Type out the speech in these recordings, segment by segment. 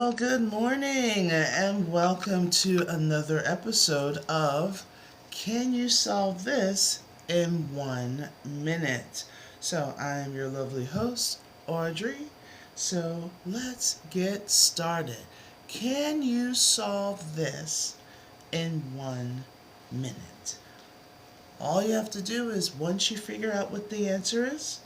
Well, good morning and welcome to another episode of Can You Solve This in 1 Minute? So, I am your lovely host, Audrey. So, let's get started. Can you solve this in 1 minute? All you have to do is once you figure out what the answer is,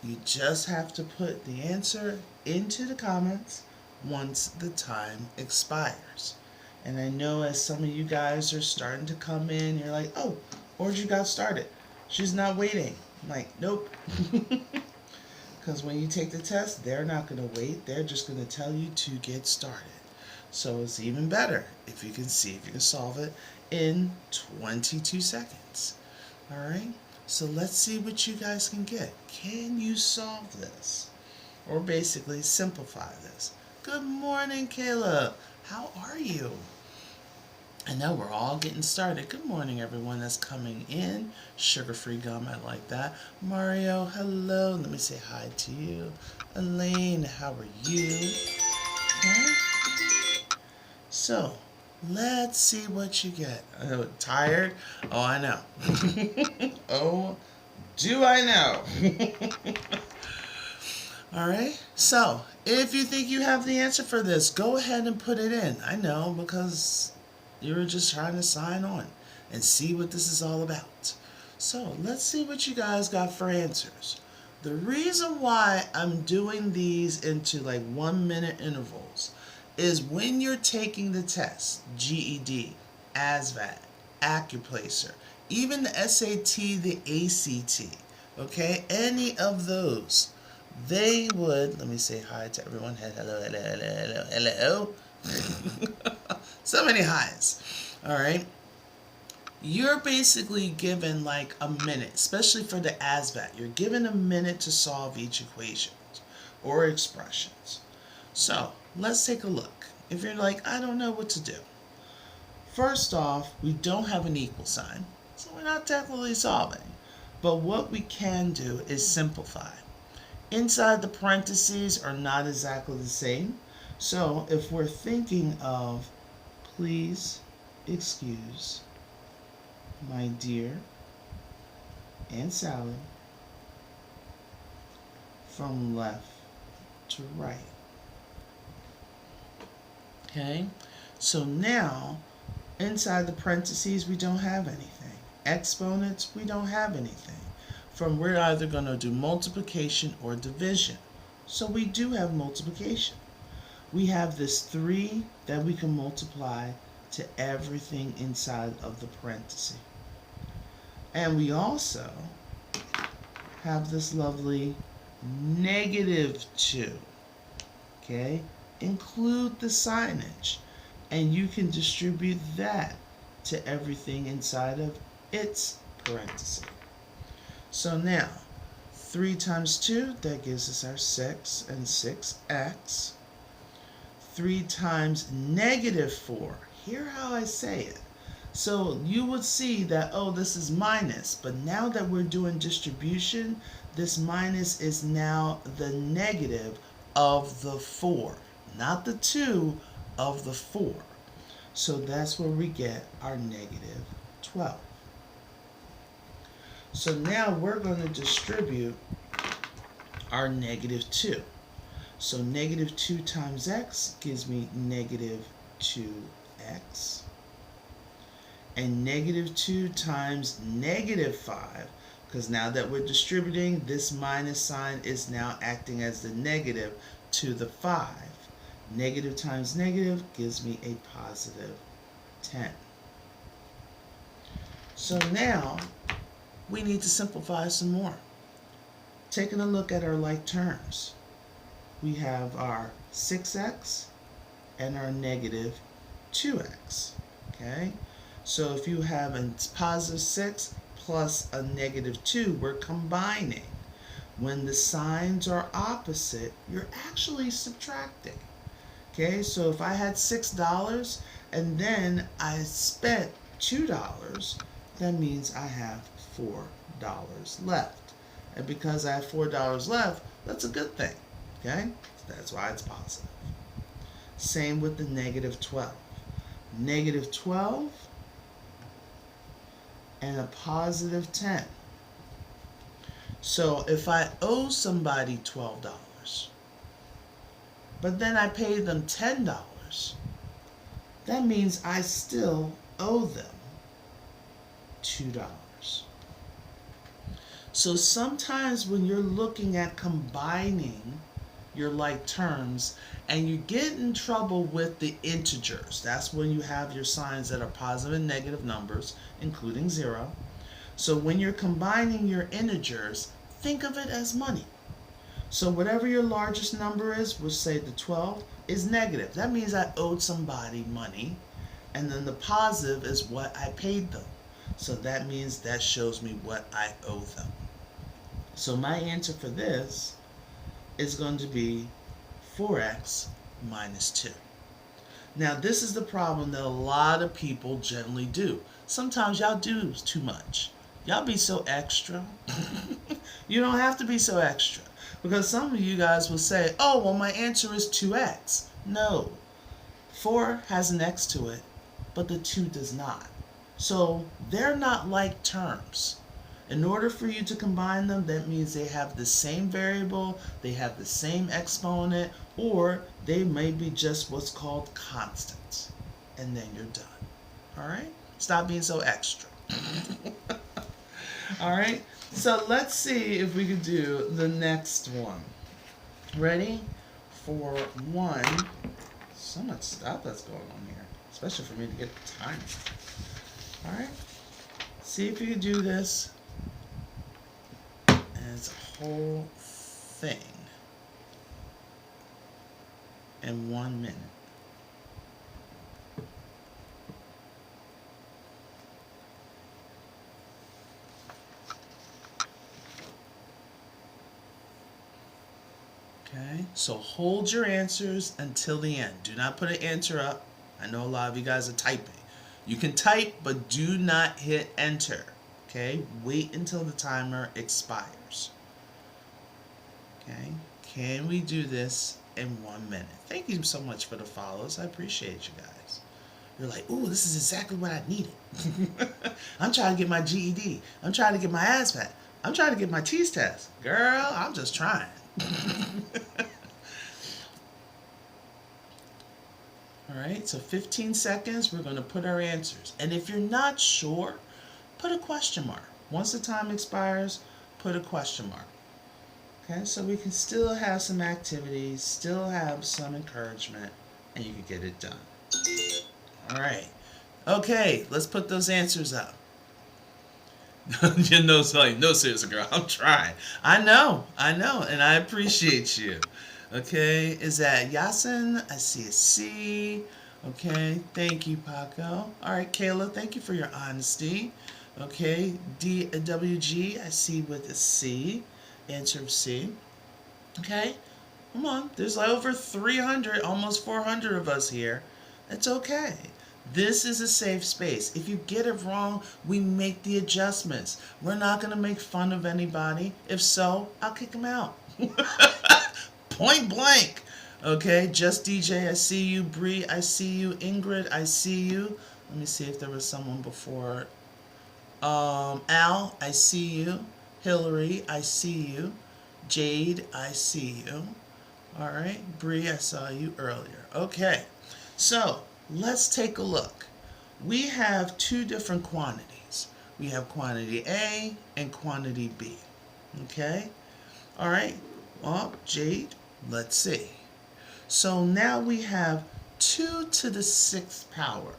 you just have to put the answer into the comments once the time expires. And I know as some of you guys are starting to come in, you're like, oh, Audrey got started. She's not waiting. I'm like, nope. Because when you take the test, they're not going to wait. They're just going to tell you to get started. So it's even better if you can see if you can solve it in 22 seconds. All right? So let's see what you guys can get. Can you solve this? Or basically simplify this. Good morning, Caleb. How are you? I know we're all getting started. Good morning, everyone that's coming in. Sugar-free gum, I like that. Mario, hello. Let me say hi to you. Elaine, how are you? Okay. So, let's see what you get. Tired? Oh, I know. Oh, do I know? All right. So, if you think you have the answer for this, go ahead and put it in. I know because you were just trying to sign on and see what this is all about. So, let's see what you guys got for answers. The reason why I'm doing these into like 1 minute intervals is when you're taking the test, GED, ASVAB, Accuplacer, even the SAT, the ACT, okay, any of those, they would, let me say hi to everyone. Hello, hello, hello, hello, hello. So many highs. All right. You're basically given like a minute, especially for the ASVAB. You're given a minute to solve each equation or expressions. So let's take a look. If you're like, I don't know what to do. First off, we don't have an equal sign, so we're not technically solving. But what we can do is simplify. Inside the parentheses are not exactly the same. So if we're thinking of, please excuse my dear Aunt Sally from left to right. Okay, so now inside the parentheses we don't have anything. Exponents, we don't have anything. We're either going to do multiplication or division. So we do have multiplication. We have this 3 that we can multiply to everything inside of the parenthesis. And we also have this lovely -2. Okay? Include the signage. And you can distribute that to everything inside of its parenthesis. So now, 3 times 2, that gives us our 6 and 6x. 3 times -4. Hear how I say it. So you would see that, oh, this is minus. But now that we're doing distribution, this minus is now the negative of the 4. Not the 2, of the 4. So that's where we get our -12. So now we're going to distribute our -2. So -2 times x gives me -2x. And -2 times -5, because now that we're distributing, this minus sign is now acting as the negative to the 5. Negative times negative gives me a +10. So now we need to simplify some more. Taking a look at our like terms, we have our 6x and our -2x. Okay, so if you have a +6 plus a -2, we're combining. When the signs are opposite, you're actually subtracting. Okay, so if I had $6 and then I spent $2, that means I have $4 left. And because I have $4 left, that's a good thing. Okay, so that's why it's positive. same with the negative 12. Negative 12 and a positive 10. So if I owe somebody $12, but then I pay them $10, that means I still owe them $2. So sometimes when you're looking at combining your like terms and you get in trouble with the integers, that's when you have your signs that are positive and negative numbers, including 0. So when you're combining your integers, think of it as money. So whatever your largest number is, we'll say the 12, is negative. That means I owed somebody money, and then the positive is what I paid them. So that means that shows me what I owe them. So my answer for this is going to be 4x minus 2. Now this is the problem that a lot of people generally do. Sometimes y'all do too much. Y'all be so extra. You don't have to be so extra. Because some of you guys will say, oh, well, my answer is 2x. No. 4 has an x to it, but the 2 does not. So they're not like terms. In order for you to combine them, that means they have the same variable, they have the same exponent, or they may be just what's called constants. And then you're done. All right? Stop being so extra. All right? So let's see if we can do the next one. Ready? For 1. So much stuff that's going on here, especially for me to get the time. All right? See if you can do this. And it's a whole thing in 1 minute. Okay, so hold your answers until the end. Do not put an answer up. I know a lot of you guys are typing. You can type, but do not hit enter. Okay, wait until the timer expires. Okay, can we do this in 1 minute? Thank you so much for the follows. I appreciate you guys. You're like, ooh, this is exactly what I needed. I'm trying to get my GED. I'm trying to get my ASVAB. I'm trying to get my TEAS test. Girl, I'm just trying. Alright, so 15 seconds, we're going to put our answers. And if you're not sure, put a question mark. Once the time expires, put a question mark. Okay, so we can still have some activities, still have some encouragement, and you can get it done. Alright, okay, let's put those answers up. You know, like, no, seriously, girl, I'm trying. I know, and I appreciate you. Okay, is that Yasin? I see a C. Okay, thank you, Paco. All right, Kayla, thank you for your honesty. Okay, DWG, I see with a C. Answer of C. Okay, come on. There's like over 300, almost 400 of us here. It's okay. This is a safe space. If you get it wrong, we make the adjustments. We're not going to make fun of anybody. If so, I'll kick them out. Point blank. Okay, Just DJ, I see you. Bree, I see you. Ingrid, I see you. Let me see if there was someone before. Al, I see you. Hillary, I see you. Jade, I see you. All right, Bree, I saw you earlier. Okay, so let's take a look. We have two different quantities. We have quantity A and quantity B. Okay, all right. Well, Jade, let's see. So now we have 2 to the 6th power.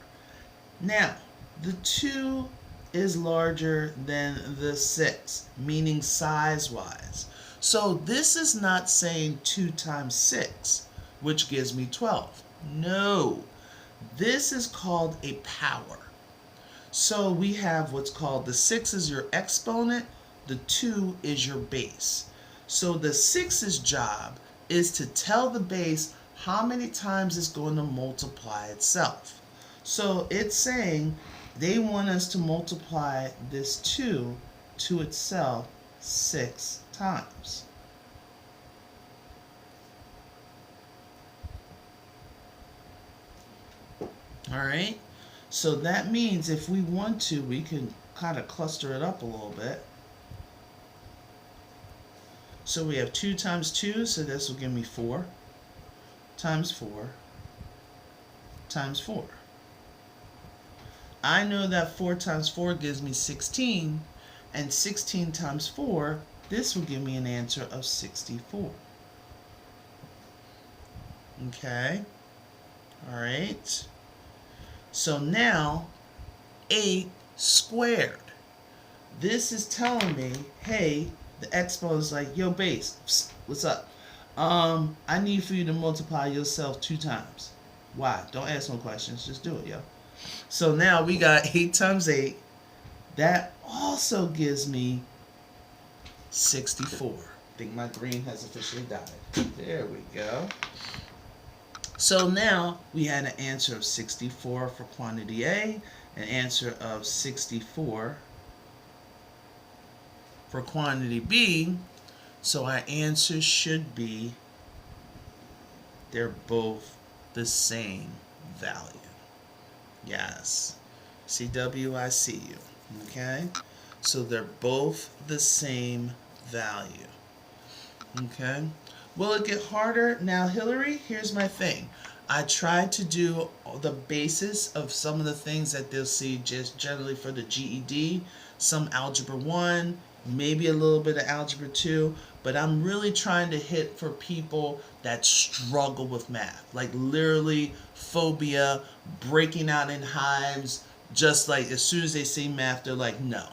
Now, the 2 is larger than the 6, meaning size-wise. So this is not saying 2 times 6, which gives me 12. No, this is called a power. So we have what's called the 6 is your exponent, the 2 is your base. So the 6's job is to tell the base how many times it's going to multiply itself. So it's saying they want us to multiply this 2 to itself 6 times. All right. So that means if we want to, we can kind of cluster it up a little bit. So we have 2 times 2, so this will give me 4 times 4 times 4. I know that 4 times 4 gives me 16, and 16 times 4, this will give me an answer of 64. Okay? All right. So now, 8 squared. This is telling me, hey, the expo is like, yo, base, psst, what's up? I need for you to multiply yourself 2 times. Why? Don't ask no questions. Just do it, yo. So now we got 8 times 8. That also gives me 64. I think my green has officially died. There we go. So now we had an answer of 64 for quantity A, an answer of 64 for quantity B. So our answer should be, they're both the same value. Yes. CW, I see you. Okay? So they're both the same value. Okay? Will it get harder? Now, Hillary, here's my thing. I tried to do the basis of some of the things that they'll see just generally for the GED, some Algebra 1, maybe a little bit of Algebra 2, but I'm really trying to hit for people that struggle with math, like literally phobia, breaking out in hives, just like as soon as they see math, they're like, no.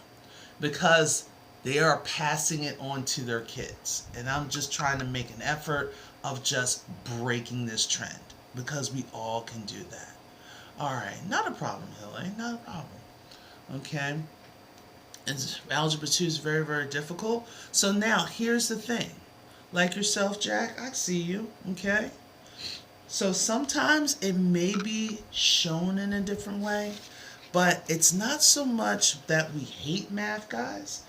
Because they are passing it on to their kids. And I'm just trying to make an effort of just breaking this trend, because we all can do that. All right, not a problem, Hillary, not a problem. Okay, and Algebra 2 is very, very difficult. So now, here's the thing. Like yourself, Jack, I see you, okay? So sometimes it may be shown in a different way, but it's not so much that we hate math, guys.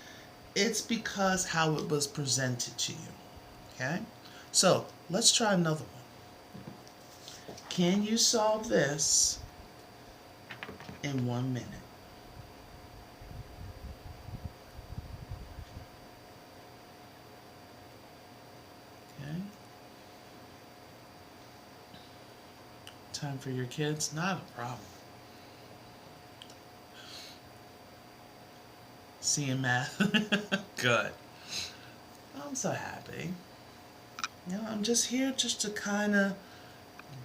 It's because how it was presented to you, okay? So let's try another one. Can you solve this in 1 minute? Okay. Time for your kids? Not a problem. Seeing math? Good. I'm so happy. You know, I'm just here just to kind of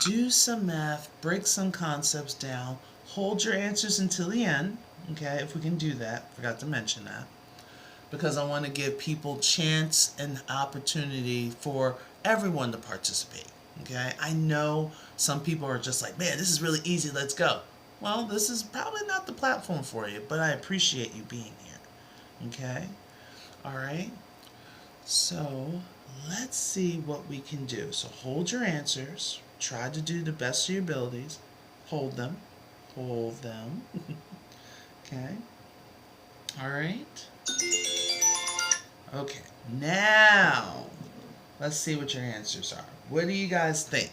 do some math, break some concepts down, hold your answers until the end, okay, if we can do that. Forgot to mention that. Because I want to give people chance and opportunity for everyone to participate, okay? I know some people are just like, man, this is really easy, let's go. Well, this is probably not the platform for you, but I appreciate you being here, okay? All right, so let's see what we can do. So hold your answers. Try to do the best of your abilities. Hold them. Hold them. Okay. All right. Okay. Now, let's see what your answers are. What do you guys think?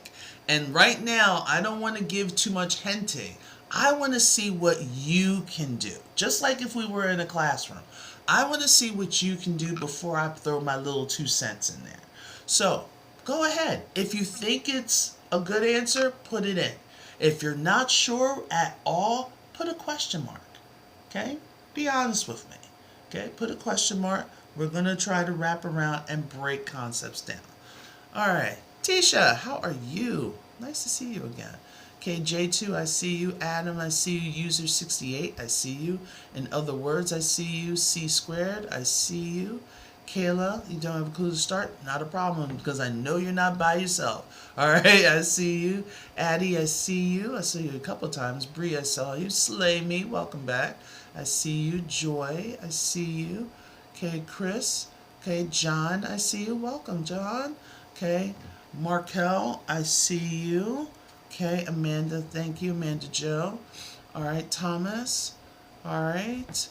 And right now, I don't want to give too much hinting. I want to see what you can do. Just like if we were in a classroom. I want to see what you can do before I throw my little 2 cents in there. So, go ahead. If you think it's a good answer, put it in. If you're not sure at all, put a question mark. Okay? Be honest with me. Okay? Put a question mark. We're going to try to wrap around and break concepts down. All right. Tisha, how are you? Nice to see you again. Okay, J2, I see you. Adam, I see you. User68, I see you. In other words, I see you. C squared, I see you. Kayla, you don't have a clue to start? Not a problem, because I know you're not by yourself. All right, I see you. Addie, I see you. I saw you a couple times. Bree, I saw you. Slay me, welcome back. I see you. Joy, I see you. Okay, Chris. Okay, John, I see you. Welcome, John. Okay, Markel, I see you. Okay, Amanda, thank you. Amanda Joe. All right, Thomas. All right.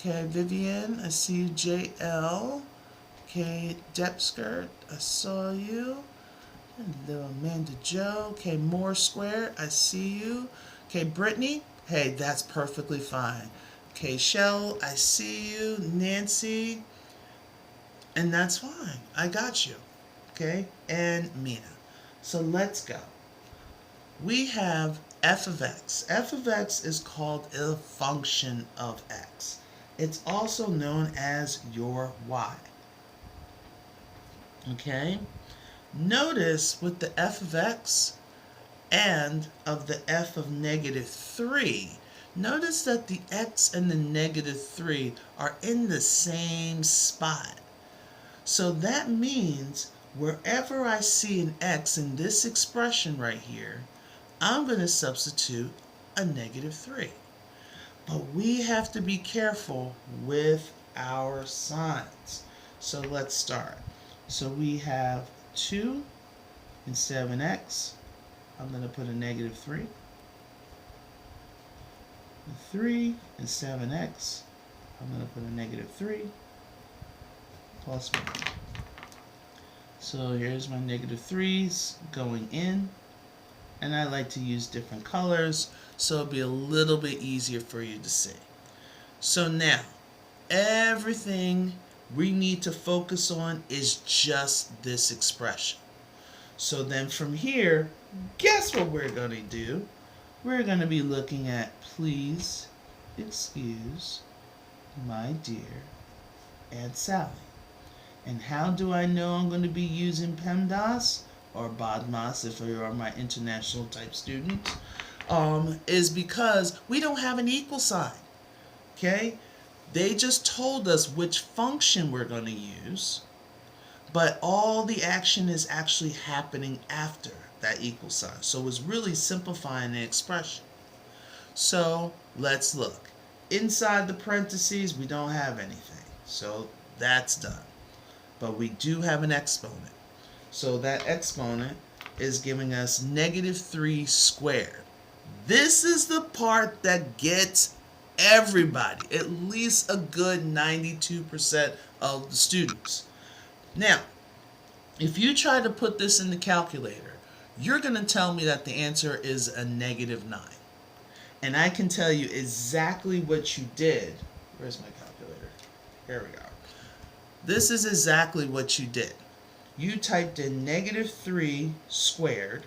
Okay, Vivian, I see you. JL. Okay, Depskirt, I saw you. Hello, Amanda Joe. Okay, Moore Square, I see you. Okay, Brittany, hey, that's perfectly fine. Okay, Shell, I see you. Nancy, and that's fine. I got you. Okay, and Mina. So let's go. We have f of x. F of x is called a function of x. It's also known as your y. Okay? Notice with the f of x and of the f of negative 3, notice that the x and the negative 3 are in the same spot. So that means wherever I see an x in this expression right here, I'm going to substitute a negative 3. But we have to be careful with our signs. So let's start. So we have 2 instead of an x. I'm going to put a negative 3. 3 instead of an x. I'm going to put a negative 3 plus 1. So here's my negative 3's going in. And I like to use different colors so it'll be a little bit easier for you to see. So now, everything we need to focus on is just this expression. So then from here, guess what we're going to do? We're going to be looking at please excuse my dear Aunt Sally. And how do I know I'm going to be using PEMDAS or BODMAS if you are my international type student? Is because we don't have an equal sign. Okay? They just told us which function we're going to use, but all the action is actually happening after that equal sign. So it's really simplifying the expression. So let's look. Inside the parentheses, we don't have anything. So that's done. But we do have an exponent. So that exponent is giving us negative 3 squared. This is the part that gets everybody, at least a good 92% of the students. Now, if you try to put this in the calculator, you're going to tell me that the answer is a negative 9. And I can tell you exactly what you did. Where's my calculator? Here we go. This is exactly what you did. You typed in negative 3 squared.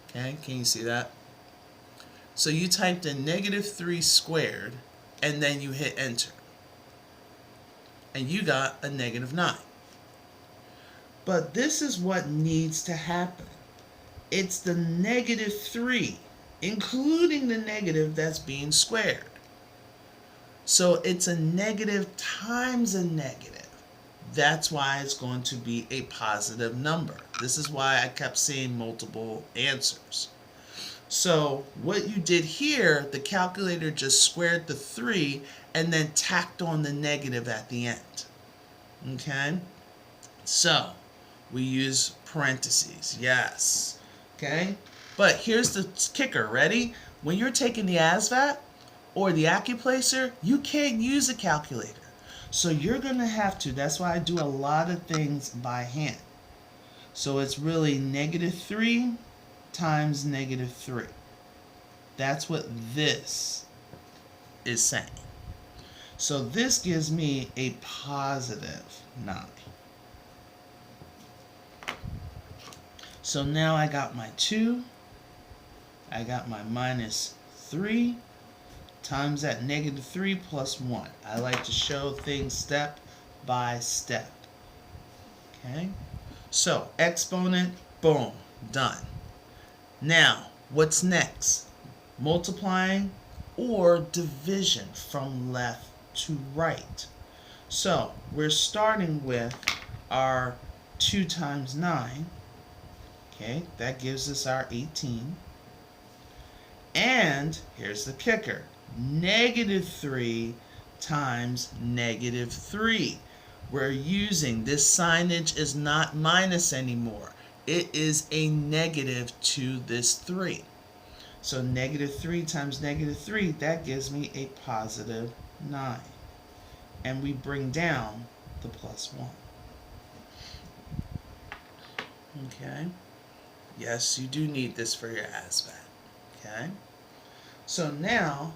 Okay, can you see that? So you typed in negative 3 squared, and then you hit enter. And you got a negative 9. But this is what needs to happen. It's the negative 3, including the negative that's being squared. So it's a negative times a negative. That's why it's going to be a positive number. This is why I kept seeing multiple answers. So what you did here, the calculator just squared the 3 and then tacked on the negative at the end. Okay? So we use parentheses. Yes. Okay? But here's the kicker. Ready? When you're taking the ASVAB or the Accuplacer, you can't use a calculator. So you're going to have to, that's why I do a lot of things by hand. So it's really negative 3 times negative 3. That's what this is saying. So this gives me a positive 9. So now I got my 2. I got my minus 3. Times that negative 3 plus 1. I like to show things step by step. Okay? So, exponent, boom, done. Now, what's next? Multiplying or division from left to right. So, we're starting with our 2 times 9. Okay, that gives us our 18. And, here's the kicker. Negative 3 times negative 3. We're using, this signage is not minus anymore. It is a negative to this 3. So negative 3 times negative 3, that gives me a positive 9. And we bring down the plus 1. Okay? Yes, you do need this for your ASVAB. Okay? So now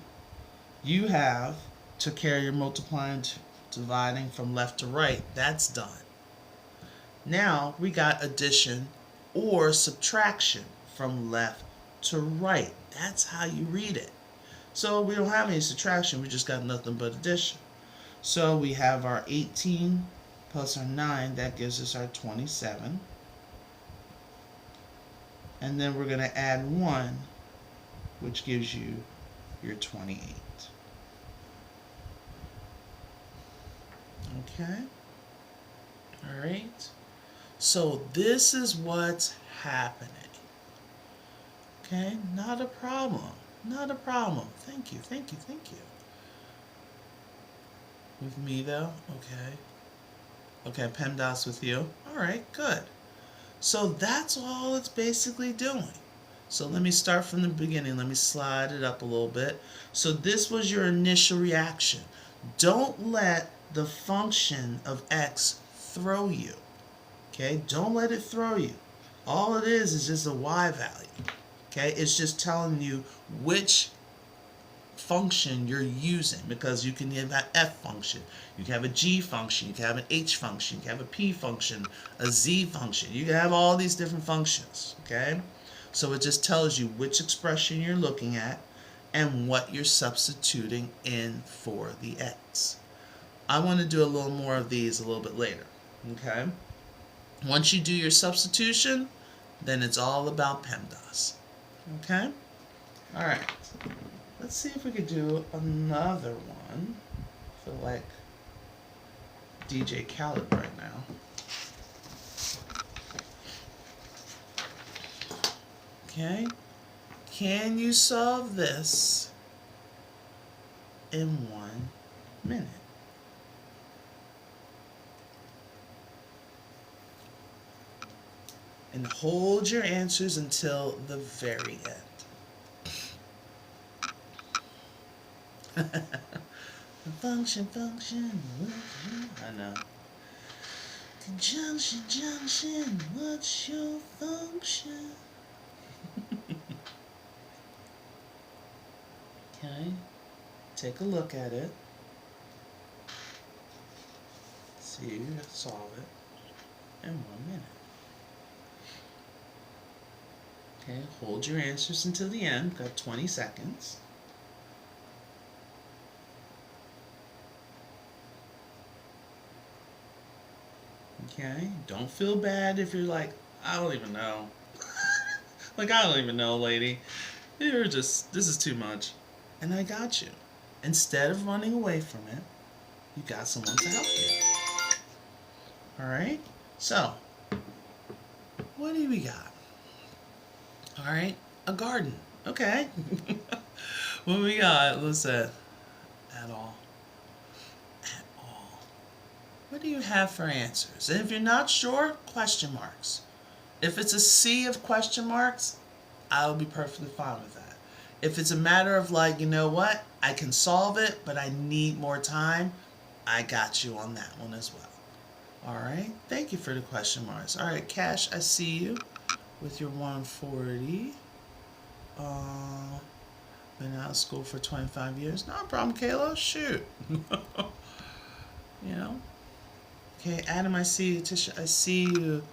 you have took care of your multiplying, dividing from left to right. That's done. Now we got addition or subtraction from left to right. That's how you read it. So we don't have any subtraction, we just got nothing but addition. So we have our 18 plus our 9, that gives us our 27. And then we're going to add 1, which gives you your 28. Okay? All right? So this is what's happening. Okay? Not a problem. Not a problem. Thank you, thank you, thank you. With me though? Okay. Okay, PEMDAS with you. Alright, good. So that's all it's basically doing. So let me start from the beginning. Let me slide it up a little bit. So this was your initial reaction. Don't let the function of x throw you. Okay? Don't let it throw you. All it is just a y value. Okay? It's just telling you which function you're using, because you can have an f function, you can have a g function, you can have an h function, you can have a p function, a z function. You can have all these different functions. Okay? So it just tells you which expression you're looking at and what you're substituting in for the x. I want to do a little more of these a little bit later. Okay? Once you do your substitution, then it's all about PEMDAS. Okay? Alright. Let's see if we could do another one. I feel like DJ Khaled right now. Okay? Can you solve this in 1 minute? And hold your answers until the very end. Function, I know. Junction, what's your function? Okay, take a look at it. See if you can solve it in 1 minute. Okay, hold your answers until the end. Got 20 seconds. Okay, don't feel bad if you're like, I don't even know. Like, I don't even know, lady. You're just, this is too much. And I got you. Instead of running away from it, you got someone to help you. Alright? So, what do we got? Alright, a garden. Okay. What we got? Let's say, at all. At all. What do you have for answers? And if you're not sure, question marks. If it's a sea of question marks, I'll be perfectly fine with that. If it's a matter of like, you know what, I can solve it, but I need more time, I got you on that one as well. Alright, thank you for the question marks. Alright, Cash, I see you with your 140. Been out of school for 25 years. No problem, Kayla. Shoot. You know? Okay, Adam, I see you. Tisha, I see you.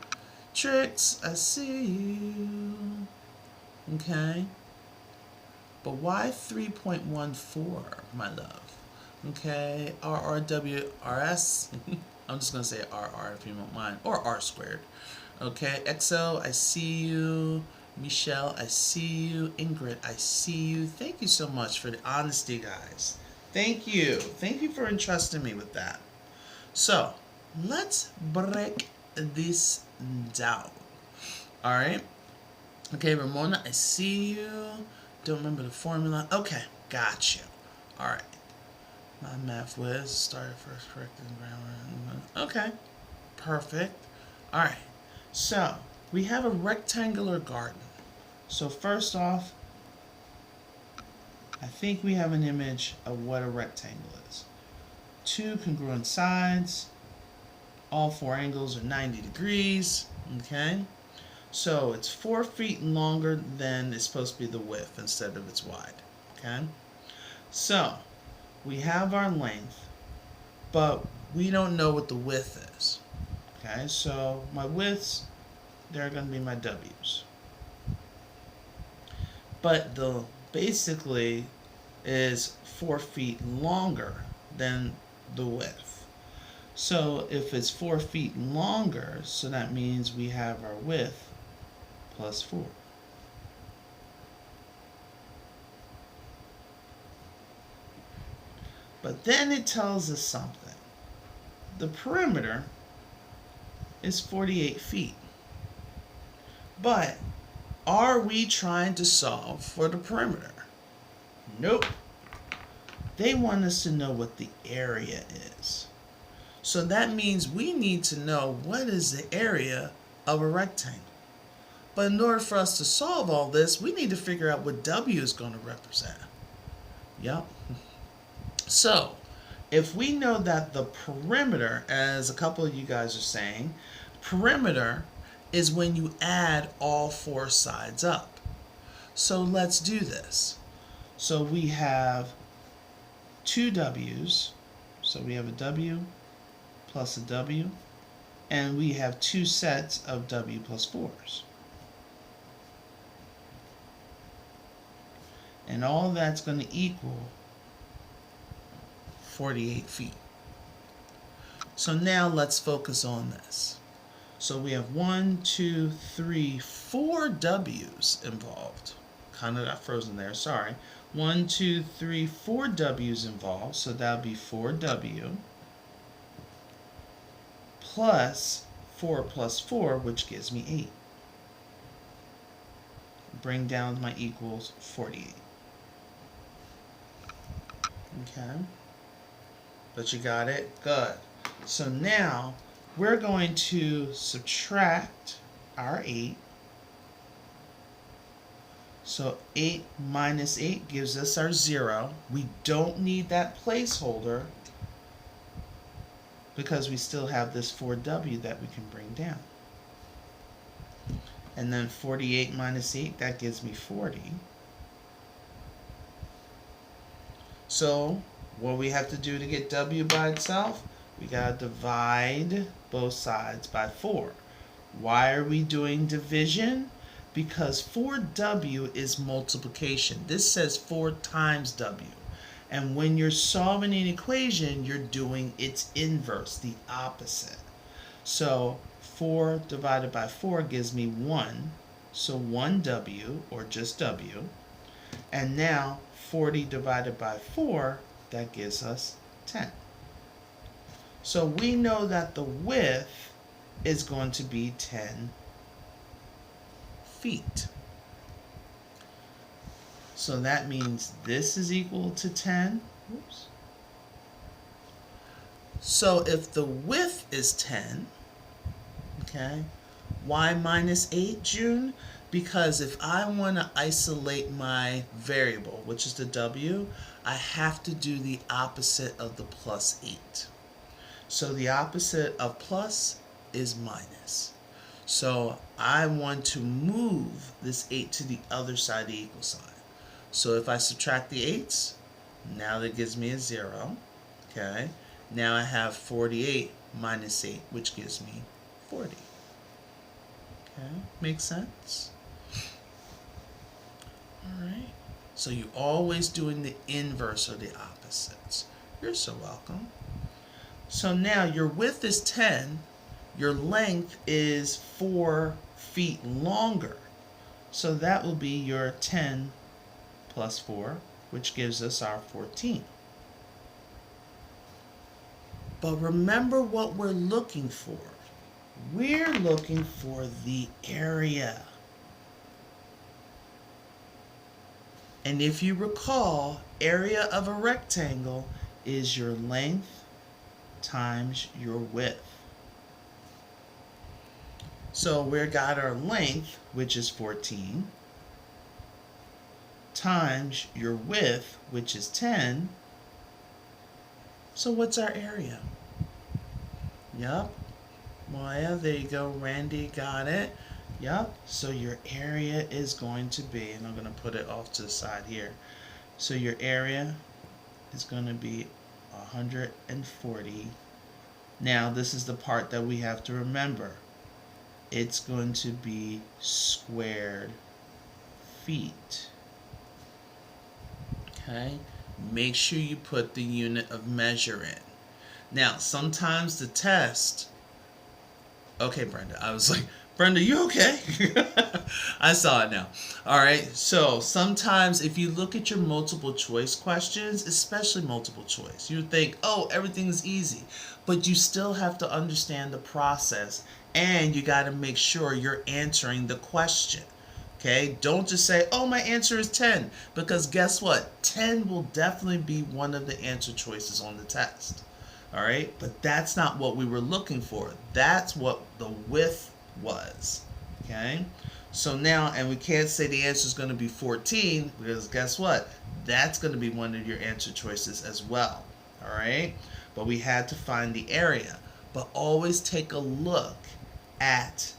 Tricks, I see you. Okay. But why 3.14, my love? Okay, RRWRS. I'm just going to say RR if you don't mind. Or R squared. Okay, XO, I see you. Michelle, I see you. Ingrid, I see you. Thank you so much for the honesty, guys. Thank you. Thank you for entrusting me with that. So, let's break this down. Alright? Okay, Ramona, I see you. Don't remember the formula. Okay, got you. Alright. My math whiz started first correcting grammar. Okay, perfect. Alright, so we have a rectangular garden. So first off, I think we have an image of what a rectangle is. 2 congruent sides. All 4 angles are 90 degrees. Okay? So it's 4 feet longer than it's supposed to be the width instead of its wide. Okay? So, we have our length, but we don't know what the width is. Okay, so my widths, they're going to be my W's. But the basically is 4 feet longer than the width. So if it's 4 feet longer, so that means we have our width plus 4. But then it tells us something. The perimeter is 48 feet. But are we trying to solve for the perimeter? Nope. They want us to know what the area is. So that means we need to know what is the area of a rectangle. But in order for us to solve all this, we need to figure out what W is going to represent. Yep. So, if we know that the perimeter, as a couple of you guys are saying, perimeter is when you add all 4 sides up. So let's do this. So we have 2 W's. So we have a W plus a W. And we have 2 sets of W plus 4s. And all that's going to equal 48 feet. So now let's focus on this. So we have 1, 2, 3, 4 W's involved. Kind of got frozen there, sorry. 1, 2, 3, 4 W's involved. So that would be 4W plus 4 plus 4, which gives me 8. Bring down my equals 48. Okay. But you got it? Good. So now we're going to subtract our 8. So 8 minus 8 gives us our 0. We don't need that placeholder because we still have this 4W that we can bring down. And then 48 minus 8, that gives me 40. So what we have to do to get W by itself, we got to divide both sides by 4. Why are we doing division? Because 4W is multiplication. This says 4 times W. And when you're solving an equation, you're doing its inverse, the opposite. So 4 divided by 4 gives me 1. So 1W, or just W. And now 40 divided by 4, that gives us 10. So we know that the width is going to be 10 feet. So that means this is equal to 10. Oops. So if the width is 10, okay, why minus 8, June? Because if I want to isolate my variable, which is the W, I have to do the opposite of the plus 8. So the opposite of plus is minus. So I want to move this 8 to the other side of the equal sign. So if I subtract the 8's, now that gives me a 0. Okay. Now I have 48 minus 8, which gives me 40. Okay. Makes sense? Alright. So you're always doing the inverse or the opposites. You're so welcome. So now your width is 10. Your length is 4 feet longer. So that will be your 10 plus 4, which gives us our 14. But remember what we're looking for. We're looking for the area. And if you recall, area of a rectangle is your length times your width. So we've got our length, which is 14, times your width, which is 10. So what's our area? Yup. Well, yeah, there you go. Randy got it. Yup. So your area is going to be, and I'm going to put it off to the side here, So your area is going to be 140. Now this is the part that we have to remember. It's going to be squared feet. Okay? Make sure you put the unit of measure in. Now, sometimes the test... Okay, Brenda. I was like, Brenda, you okay? I saw it now. All right. So sometimes if you look at your multiple choice questions, especially multiple choice, you think, oh, everything's easy. But you still have to understand the process, and you got to make sure you're answering the question. Okay? Don't just say, oh, my answer is 10. Because guess what? 10 will definitely be one of the answer choices on the test. All right? But that's not what we were looking for. That's what the width was. Okay? So now, and we can't say the answer is going to be 14, because guess what? That's going to be one of your answer choices as well. All right? But we had to find the area. But always take a look at,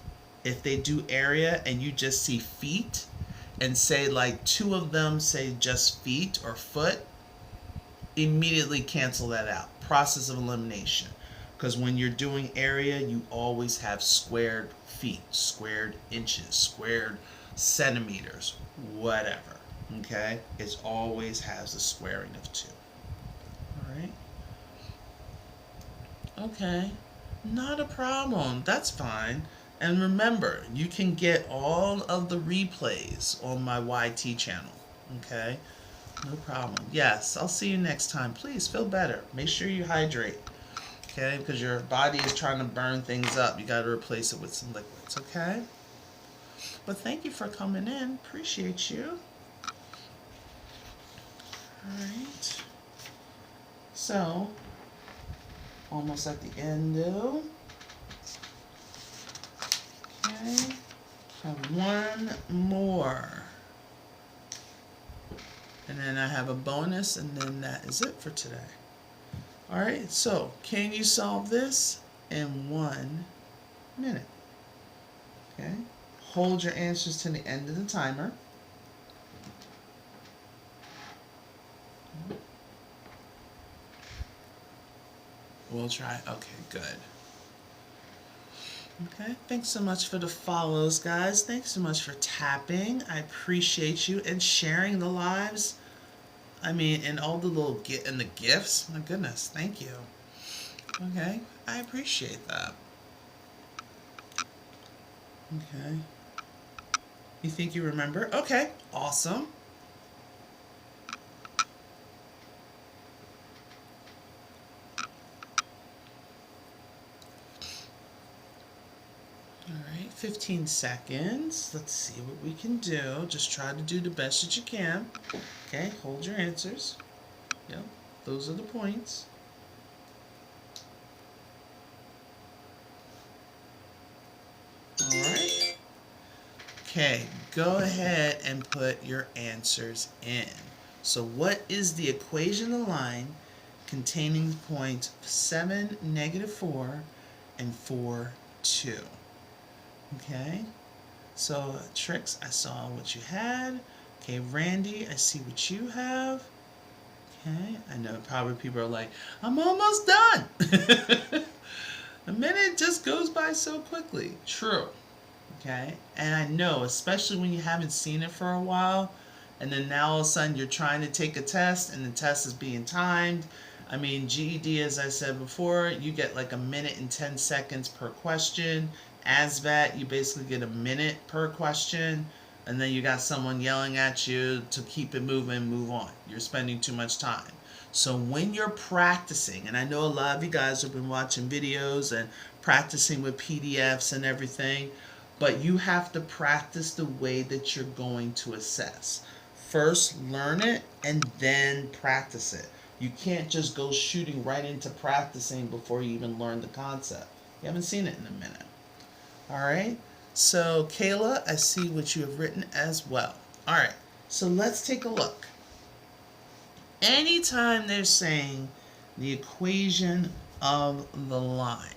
if they do area and you just see feet, and say like 2 of them say just feet or foot, immediately cancel that out. Process of elimination. Because when you're doing area, you always have squared feet, squared inches, squared centimeters, whatever. Okay? It always has the squaring of 2. Alright? Okay. Not a problem. That's fine. And remember, you can get all of the replays on my YT channel. Okay? No problem. Yes, I'll see you next time. Please feel better. Make sure you hydrate. Okay? Because your body is trying to burn things up. You got to replace it with some liquids. Okay? But thank you for coming in. Appreciate you. Alright. So, almost at the end though. Okay. Have one more. And then I have a bonus, and then that is it for today. Alright, so can you solve this in 1 minute? Okay. Hold your answers to the end of the timer. We'll try. Okay, good. Okay, thanks so much for the follows, guys. Thanks so much for tapping. I appreciate you, and sharing the lives. I mean, and all the little and the gifts. My goodness, thank you. Okay, I appreciate that. Okay. You think you remember? Okay, awesome. Alright, 15 seconds. Let's see what we can do. Just try to do the best that you can. Okay, hold your answers. Yep, those are the points. Alright. Okay, go ahead and put your answers in. So what is the equation of the line containing the points 7, -4, and 4, 2? Okay, so Trix, I saw what you had. Okay, Randy, I see what you have. Okay, I know probably people are like, I'm almost done. A minute just goes by so quickly. True. Okay, and I know, especially when you haven't seen it for a while, and then now all of a sudden you're trying to take a test and the test is being timed. I mean, GED, as I said before, you get like 1 minute and 10 seconds per question. ASVAB, you basically get 1 minute per question, and then you got someone yelling at you to keep it moving, move on. You're spending too much time. So when you're practicing, and I know a lot of you guys have been watching videos and practicing with PDFs and everything, but you have to practice the way that you're going to assess. First, learn it, and then practice it. You can't just go shooting right into practicing before you even learn the concept. You haven't seen it in a minute. Alright, so Kayla, I see what you have written as well. Alright, so let's take a look. Anytime they're saying the equation of the line,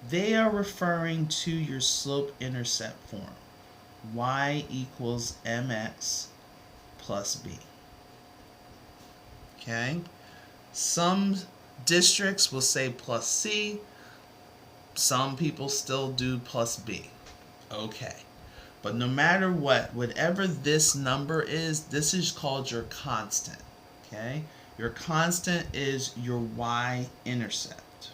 they are referring to your slope-intercept form. Y = mx plus b. Okay? Some districts will say plus C. Some people still do plus B. Okay. But no matter what, whatever this number is, this is called your constant. Okay? Your constant is your y-intercept.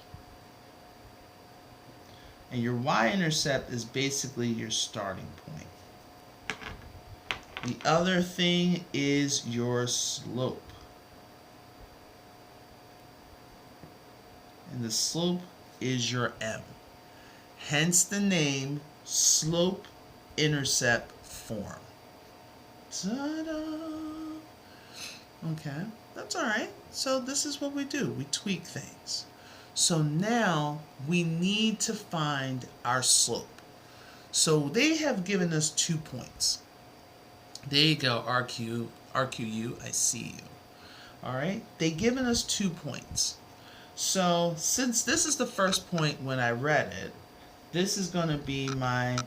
And your y-intercept is basically your starting point. The other thing is your slope. And the slope is your m. Hence the name slope-intercept form. Ta-da! Okay, that's all right. So this is what we do. We tweak things. So now we need to find our slope. So they have given us 2 points. There you go, RQU, I see you. All right, they've given us 2 points. So since this is the first point when I read it, this is going to be my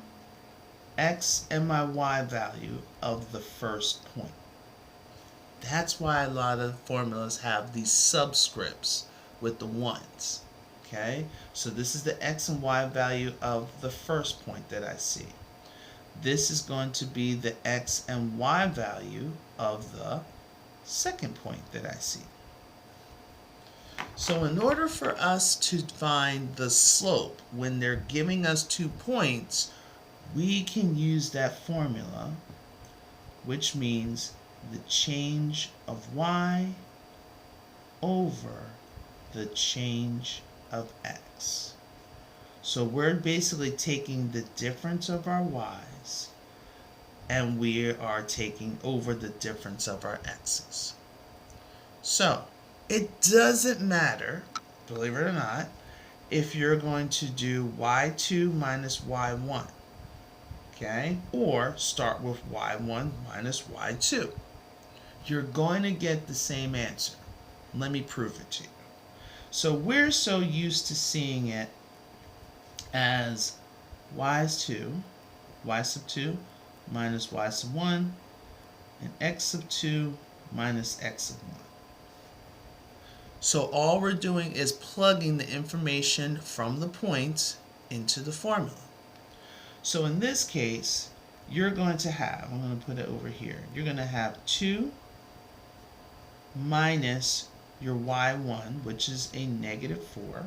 x and my y value of the first point. That's why a lot of formulas have these subscripts with the ones. Okay, so this is the x and y value of the first point that I see. This is going to be the x and y value of the second point that I see. So in order for us to find the slope when they're giving us 2 points, we can use that formula, which means the change of y over the change of x. So we're basically taking the difference of our y's and we are taking over the difference of our x's. So it doesn't matter, believe it or not, if you're going to do y2 minus y1, okay? Or start with y1 minus y2. You're going to get the same answer. Let me prove it to you. So we're so used to seeing it as y sub 2 minus y sub 1 and x sub 2 minus x sub 1. So all we're doing is plugging the information from the points into the formula. So in this case, you're going to have, I'm going to put it over here, you're going to have 2 minus your y1, which is a negative 4.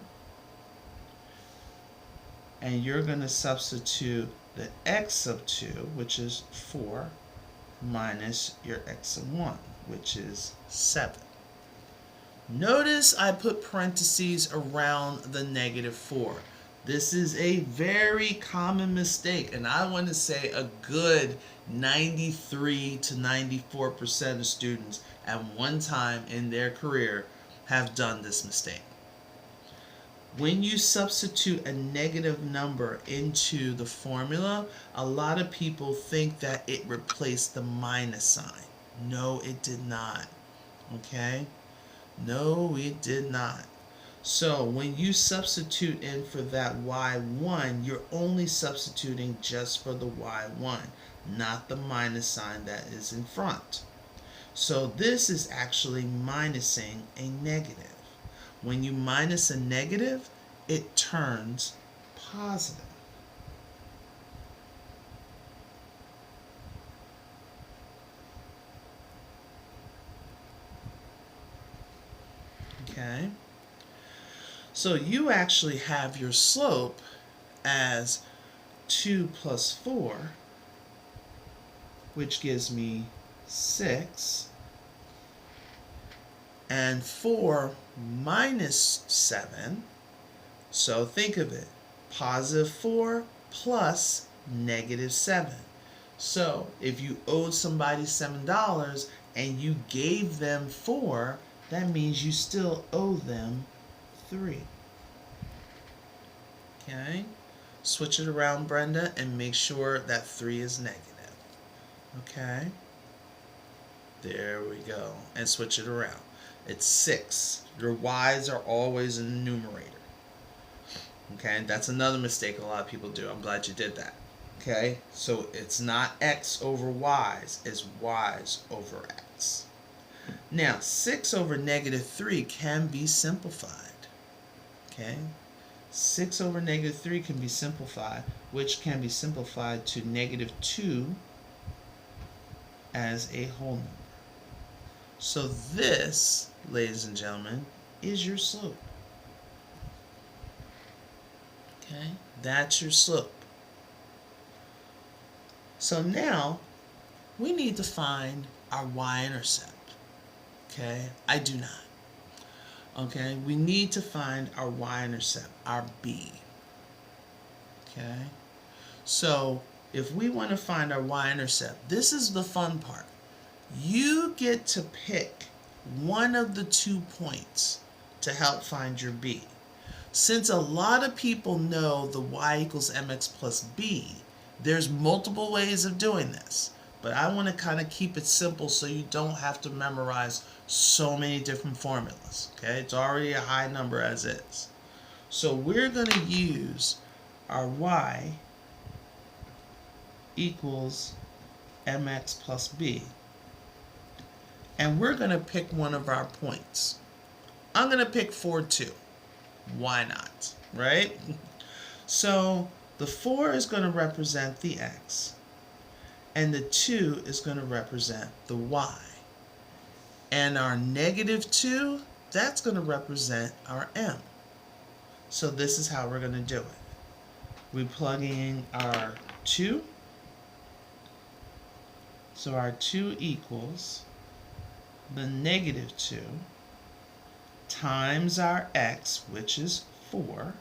And you're going to substitute the x sub 2, which is 4, minus your x sub 1, which is 7. Notice I put parentheses around the negative 4. This is a very common mistake, and I want to say a good 93 to 94% of students at one time in their career have done this mistake. When you substitute a negative number into the formula, a lot of people think that it replaced the minus sign. No, it did not. Okay? No, it did not. So when you substitute in for that y1, you're only substituting just for the y1, not the minus sign that is in front. So this is actually minusing a negative. When you minus a negative, it turns positive. Okay? So you actually have your slope as 2 plus 4, which gives me 6, and 4 minus 7, so think of it, positive 4 plus negative 7. So if you owed somebody $7 and you gave them 4, that means you still owe them 3. Okay? Switch it around, Brenda, and make sure that 3 is negative. Okay? There we go. And switch it around. It's 6. Your y's are always in the numerator. Okay? That's another mistake a lot of people do. I'm glad you did that. Okay? So it's not x over y's, it's y's over x. Now, 6 over negative 3 can be simplified. Okay? 6 over negative 3 can be simplified, which can be simplified to negative 2 as a whole number. So this, ladies and gentlemen, is your slope. Okay? That's your slope. So now, we need to find our y-intercept. Okay? I do not. Okay? We need to find our y-intercept, our b. Okay? So, if we want to find our y-intercept, this is the fun part. You get to pick one of the 2 points to help find your b. Since a lot of people know the y equals mx plus b, there's multiple ways of doing this. But I want to kind of keep it simple so you don't have to memorize so many different formulas. Okay, it's already a high number as is. So we're going to use our y equals mx plus b. And we're going to pick one of our points. I'm going to pick 4, 2. Why not? Right? So the 4 is going to represent the x. And the 2 is going to represent the y. And our negative 2, that's going to represent our m. So this is how we're going to do it. We plug in our 2. So our 2 equals the negative 2 times our x, which is 4.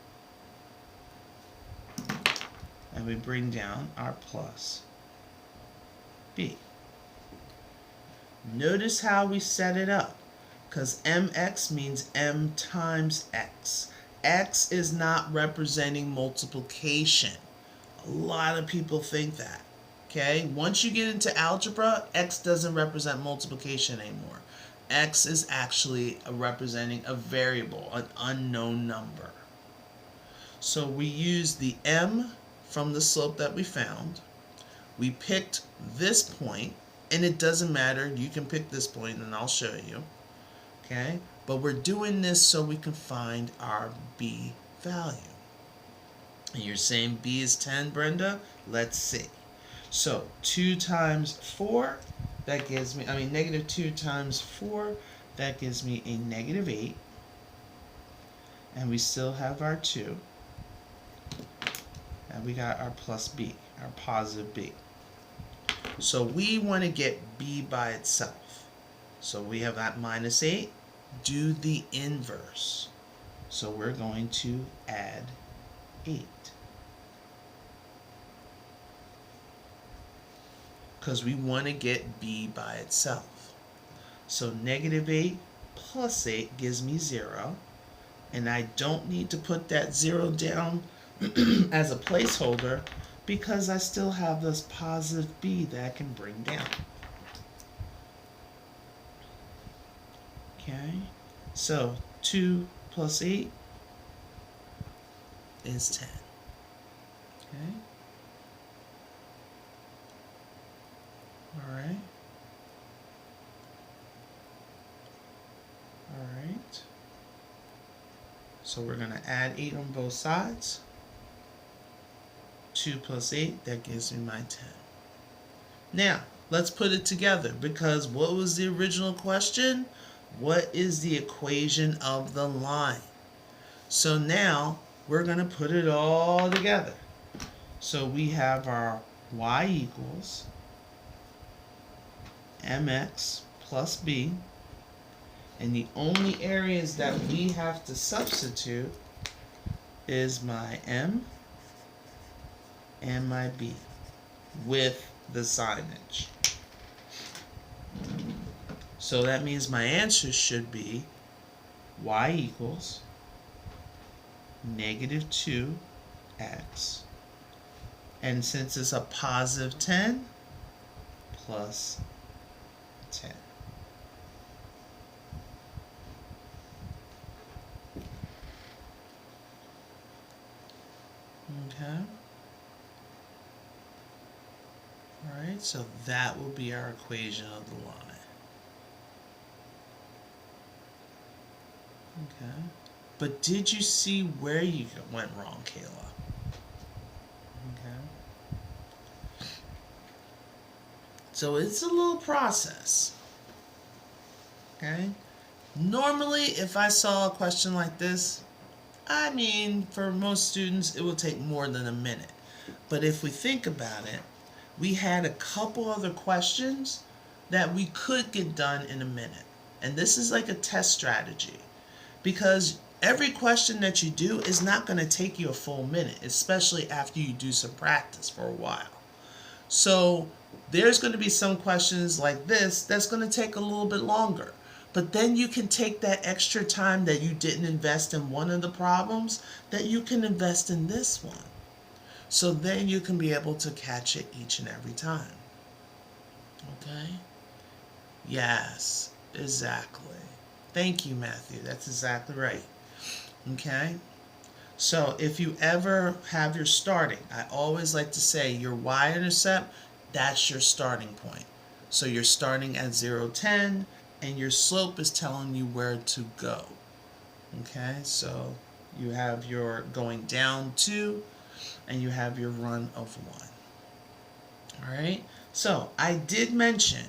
And we bring down our plus b. Notice how we set it up, because mx means m times x. X is not representing multiplication. A lot of people think that. Okay, once you get into algebra, x doesn't represent multiplication anymore. X is actually representing a variable, an unknown number. So we use the m from the slope that we found. We picked this point, and it doesn't matter. You can pick this point, and I'll show you. Okay, but we're doing this so we can find our b value. And you're saying b is 10, Brenda? Let's see. So 2 times 4, that gives me, negative 2 times 4, that gives me a negative 8. And we still have our 2. And we got our plus b, our positive b. So we want to get b by itself. So we have that minus 8. Do the inverse. So we're going to add 8. Because we want to get b by itself. So negative 8 plus 8 gives me 0. And I don't need to put that 0 down as a placeholder because I still have this positive b that I can bring down. Okay, so 2 plus 8 is 10. Okay. Alright. Alright. So we're going to add 8 on both sides. 2 plus 8, that gives me my 10. Now, let's put it together because what was the original question? What is the equation of the line? So now we're going to put it all together. So we have our y equals mx plus b, and the only areas that we have to substitute is my m and my b with the signage. So that means my answer should be y equals negative 2x, and since it's a positive 10, plus 10. Okay. Alright, so that will be our equation of the line. Okay. But did you see where you went wrong, Kayla? Okay. So it's a little process. Okay. Normally, if I saw a question like this, I mean, for most students, it will take more than a minute. But if we think about it, we had a couple other questions that we could get done in a minute. And this is like a test strategy because every question that you do is not going to take you a full minute, especially after you do some practice for a while. So there's going to be some questions like this that's going to take a little bit longer. But then you can take that extra time that you didn't invest in one of the problems that you can invest in this one. So then you can be able to catch it each and every time. Okay? Yes, exactly. Thank you, Matthew. That's exactly right. Okay? So if you ever have your starting, I always like to say your y-intercept, that's your starting point. So you're starting at 0, 10, and your slope is telling you where to go. Okay, so you have your going down 2, and you have your run of 1. Alright, so I did mention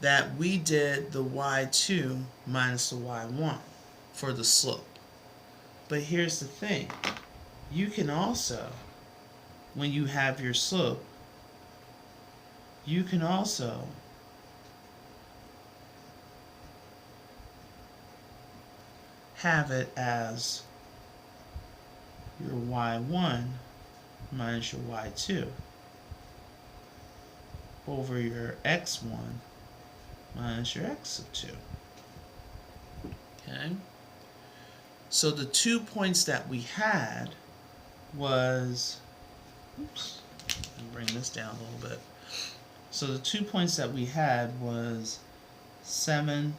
that we did the y2 minus the y1 for the slope. But here's the thing. You can also, when you have your slope, you can also have it as your y1 minus your y2 over your x1 minus your x of 2. Okay? So the 2 points that we had was, oops, let me bring this down a little bit. So the 2 points that we had was 7,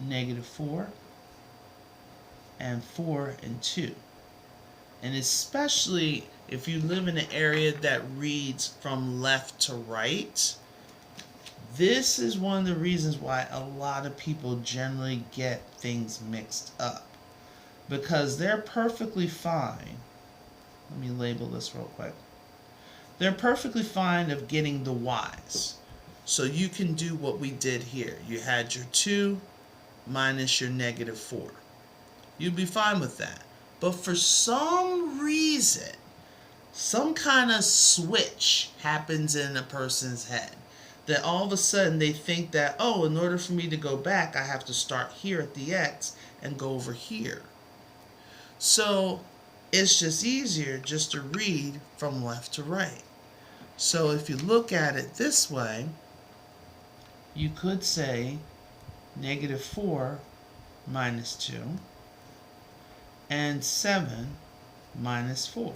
-4, and 4 and 2. And especially if you live in an area that reads from left to right, this is one of the reasons why a lot of people generally get things mixed up. Because they're perfectly fine. Let me label this real quick. They're perfectly fine of getting the y's. So you can do what we did here. You had your 2 minus your -4. You'd be fine with that. But for some reason, some kind of switch happens in a person's head. That all of a sudden they think that, oh, in order for me to go back, I have to start here at the x and go over here. So it's just easier just to read from left to right. So if you look at it this way, you could say -4 minus 2 and 7 minus 4.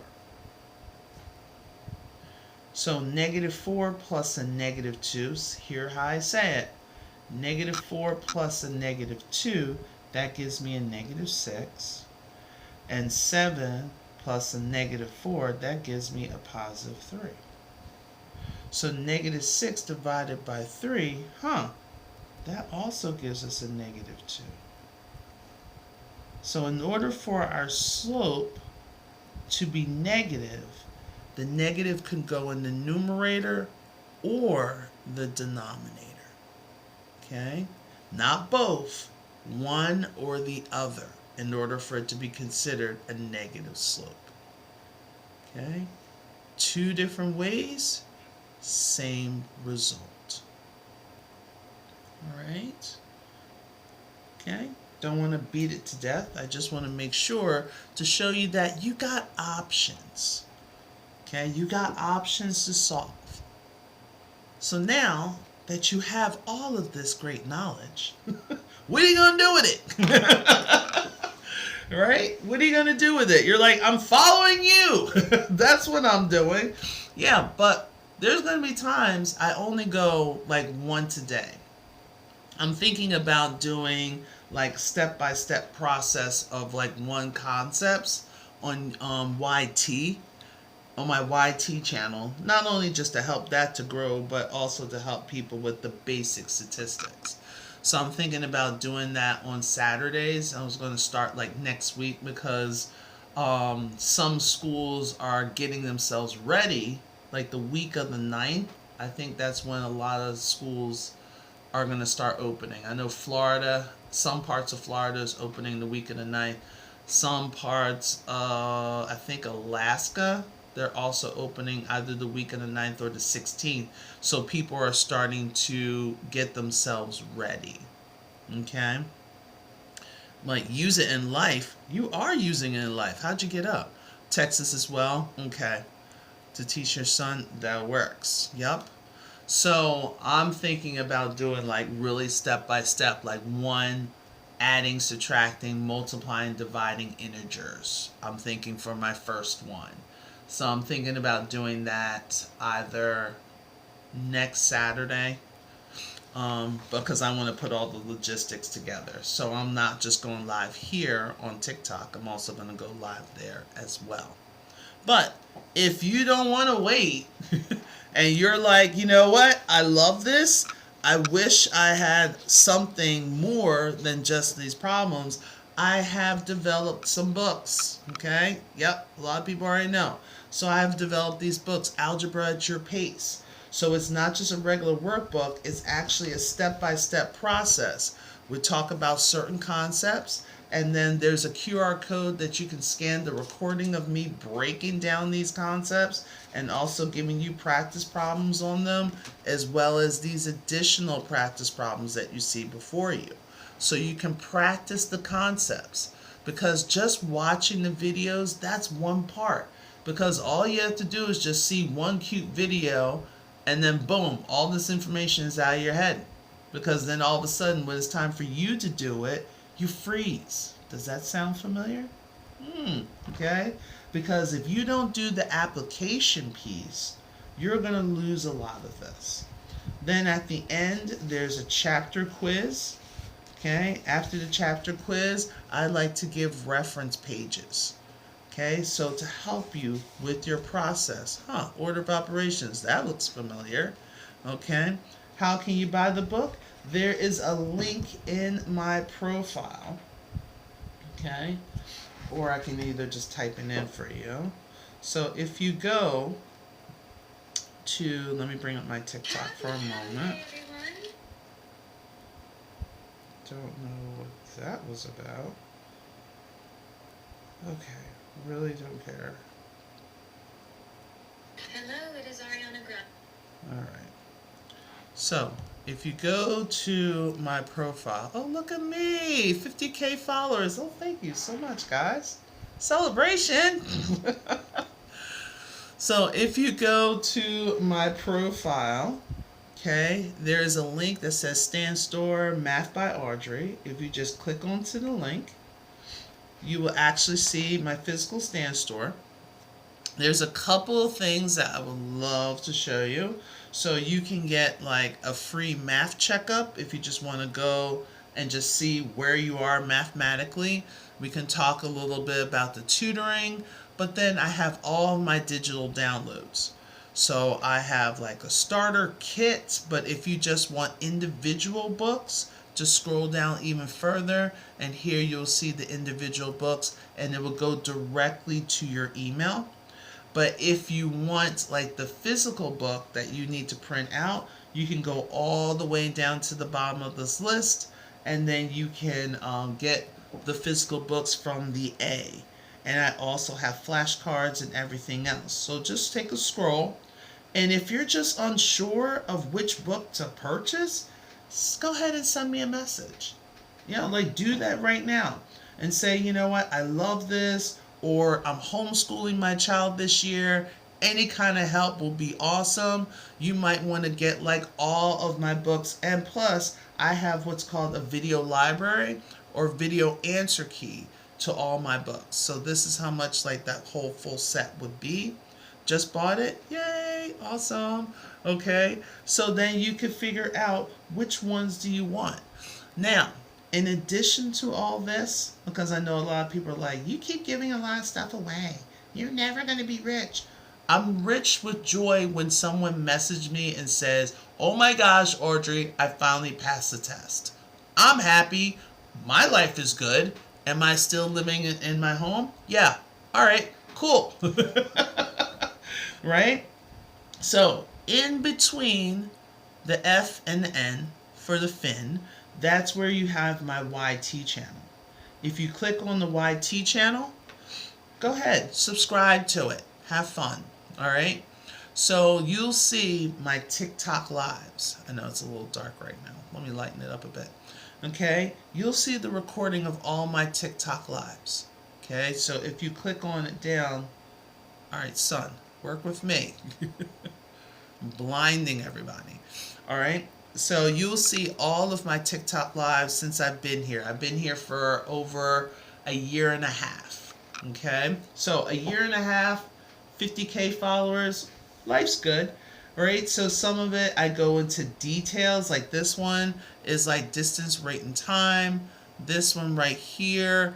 So -4 plus a -2, here how I say it, -4 plus a -2, that gives me a -6. And 7 plus a -4, that gives me a +3. So -6 divided by 3, that also gives us a -2. So in order for our slope to be negative, the negative can go in the numerator or the denominator. Okay? Not both, one or the other, in order for it to be considered a negative slope. Okay? 2 different ways, same result. Alright? Okay? Don't want to beat it to death. I just want to make sure to show you that you got options. Okay? You got options to solve. So now that you have all of this great knowledge, what are you going to do with it? Right? What are you going to do with it? You're like, I'm following you. That's what I'm doing. Yeah, but there's going to be times I only go like once a day. I'm thinking about doing like step-by-step process of like one concepts on YT, on my YT channel. Not only just to help that to grow, but also to help people with the basic statistics. So I'm thinking about doing that on Saturdays. I was going to start like next week because some schools are getting themselves ready like the week of the 9th. I think that's when a lot of schools are going to start opening. I know Florida, some parts of Florida is opening the week of the 9th. Some parts, I think Alaska, they're also opening either the week of the 9th or the 16th. So people are starting to get themselves ready. Okay? Like, use it in life. You are using it in life. How'd you get up? Texas as well? Okay. To teach your son, that works. Yep. So I'm thinking about doing like really step by step, like one, adding, subtracting, multiplying, dividing integers. I'm thinking for my first one. So I'm thinking about doing that either next Saturday, because I want to put all the logistics together. So I'm not just going live here on TikTok. I'm also going to go live there as well. But if you don't want to wait and you're like, you know what, I love this, I wish I had something more than just these problems, I have developed some books. Okay? Yep, a lot of people already know. So I have developed these books, Algebra at Your Pace. So it's not just a regular workbook, it's actually a step-by-step process. We talk about certain concepts, and then there's a QR code that you can scan the recording of me breaking down these concepts and also giving you practice problems on them, as well as these additional practice problems that you see before you. So you can practice the concepts, because just watching the videos, that's one part. Because all you have to do is just see one cute video, and then boom, all this information is out of your head. Because then all of a sudden, when it's time for you to do it, you freeze. Does that sound familiar? Okay? Because if you don't do the application piece, you're going to lose a lot of this. Then at the end, there's a chapter quiz. Okay? After the chapter quiz, I like to give reference pages. Okay? So to help you with your process. Order of operations. That looks familiar. Okay? How can you buy the book? There is a link in my profile. Okay? Or I can either just type it in for you. So if you go to, let me bring up my TikTok for a moment. Don't know what that was about. Okay, really don't care. Hello, it is Ariana Grande. Alright. So, if you go to my profile, oh, look at me, 50K followers. Oh, thank you so much, guys. Celebration. So, if you go to my profile, okay, there is a link that says Stand Store Math by Audrey. If you just click onto the link, you will actually see my physical stand store. There's a couple of things that I would love to show you. So you can get like a free math checkup if you just want to go and just see where you are mathematically. We can talk a little bit about the tutoring, but then I have all my digital downloads. So I have like a starter kit, but if you just want individual books, just scroll down even further, and here you'll see the individual books, and it will go directly to your email. But if you want like the physical book that you need to print out, you can go all the way down to the bottom of this list, and then you can get the physical books from the A. And I also have flashcards and everything else. So just take a scroll, and if you're just unsure of which book to purchase, just go ahead and send me a message. Like do that right now and say, you know what, I love this, or I'm homeschooling my child this year. Any kind of help will be awesome. You might want to get like all of my books, and plus I have what's called a video library or video answer key to all my books. So this is how much like that whole full set would be. Just bought it? Yay! Awesome. Okay, so then you can figure out which ones do you want. Now, in addition to all this, because I know a lot of people are like, you keep giving a lot of stuff away. You're never going to be rich. I'm rich with joy when someone messages me and says, oh my gosh, Audrey, I finally passed the test. I'm happy. My life is good. Am I still living in my home? Yeah. All right. Cool. Right? So, in between the F and the N for the fin, that's where you have my YT channel. If you click on the YT channel, go ahead, subscribe to it. Have fun. All right? So you'll see my TikTok lives. I know it's a little dark right now. Let me lighten it up a bit. Okay? You'll see the recording of all my TikTok lives. Okay? So if you click on it down, all right, son, work with me. I'm blinding everybody. All right? So you'll see all of my TikTok lives since I've been here. I've been here for over a year and a half. Okay? So a year and a half, 50K followers, life's good. Right? So some of it I go into details, like this one is like distance, rate, and time. This one right here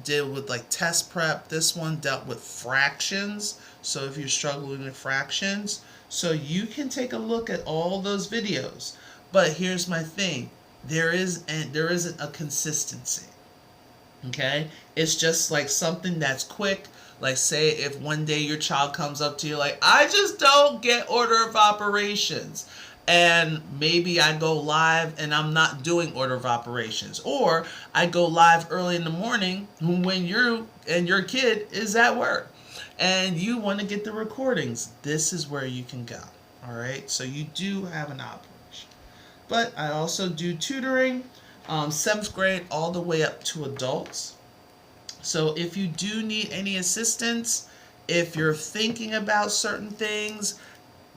deal with like test prep. This one dealt with fractions. So if you're struggling with fractions, so you can take a look at all those videos. But here's my thing: there isn't a consistency. Okay, it's just like something that's quick. Like, say if one day your child comes up to you like, I just don't get order of operations, and maybe I go live and I'm not doing order of operations, or I go live early in the morning when you and your kid is at work and you want to get the recordings. This is where you can go. All right, so you do have an operation. But I also do tutoring, 7th grade all the way up to adults. So if you do need any assistance, if you're thinking about certain things,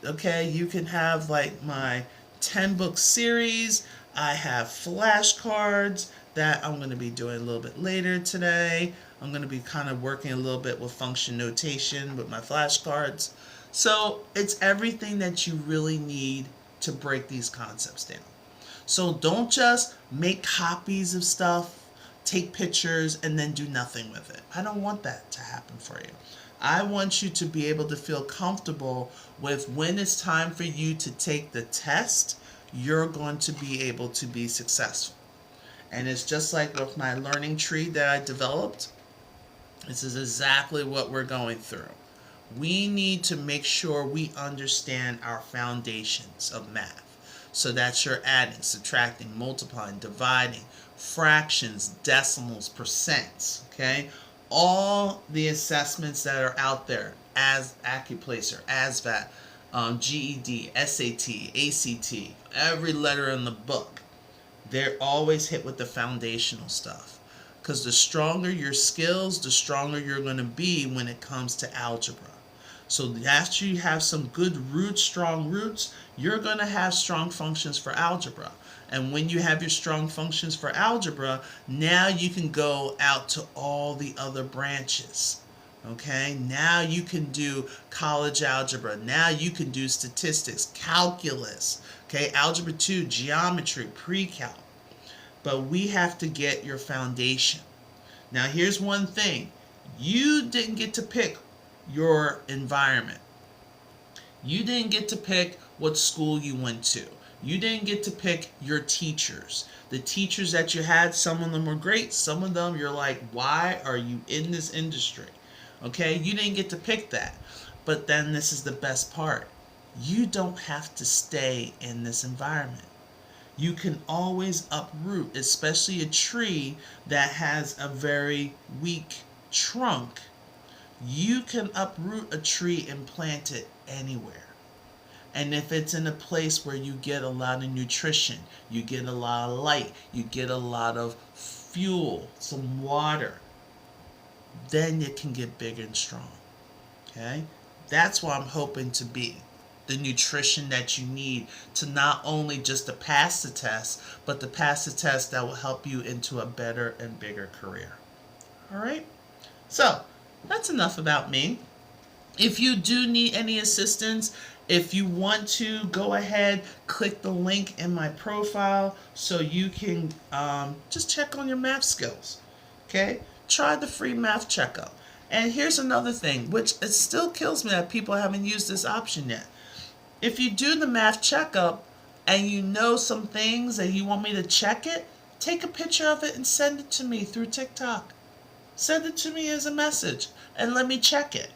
okay, you can have like my 10-book series. I have flashcards that I'm going to be doing a little bit later today. I'm going to be kind of working a little bit with function notation with my flashcards. So it's everything that you really need to break these concepts down. So don't just make copies of stuff, take pictures, and then do nothing with it. I don't want that to happen for you. I want you to be able to feel comfortable with when it's time for you to take the test, you're going to be able to be successful. And it's just like with my learning tree that I developed. This is exactly what we're going through. We need to make sure we understand our foundations of math. So that's your adding, subtracting, multiplying, dividing, fractions, decimals, percents, okay? All the assessments that are out there, as Accuplacer, ASVAB, GED, SAT, ACT, every letter in the book, they're always hit with the foundational stuff. Because the stronger your skills, the stronger you're going to be when it comes to algebra. So after you have some good roots, strong roots, you're going to have strong functions for algebra. And when you have your strong functions for algebra, now you can go out to all the other branches. Okay? Now you can do college algebra. Now you can do statistics, calculus. Okay? Algebra 2, geometry, pre-calc. But we have to get your foundation. Now here's one thing. You didn't get to pick your environment. You didn't get to pick what school you went to. You didn't get to pick your teachers. The teachers that you had, some of them were great. Some of them you're like, why are you in this industry? Okay, you didn't get to pick that. But then this is the best part. You don't have to stay in this environment. You can always uproot, especially a tree that has a very weak trunk. You can uproot a tree and plant it anywhere. And if it's in a place where you get a lot of nutrition, you get a lot of light, you get a lot of fuel, some water, then it can get big and strong. Okay? That's what I'm hoping to be. The nutrition that you need to not only just to pass the test, but to pass the test that will help you into a better and bigger career. All right? So, that's enough about me. If you do need any assistance, if you want to, go ahead, click the link in my profile so you can just check on your math skills. Okay? Try the free math checkup. And here's another thing, which it still kills me that people haven't used this option yet. If you do the math checkup, and you know some things and you want me to check it, take a picture of it and send it to me through TikTok. Send it to me as a message and let me check it.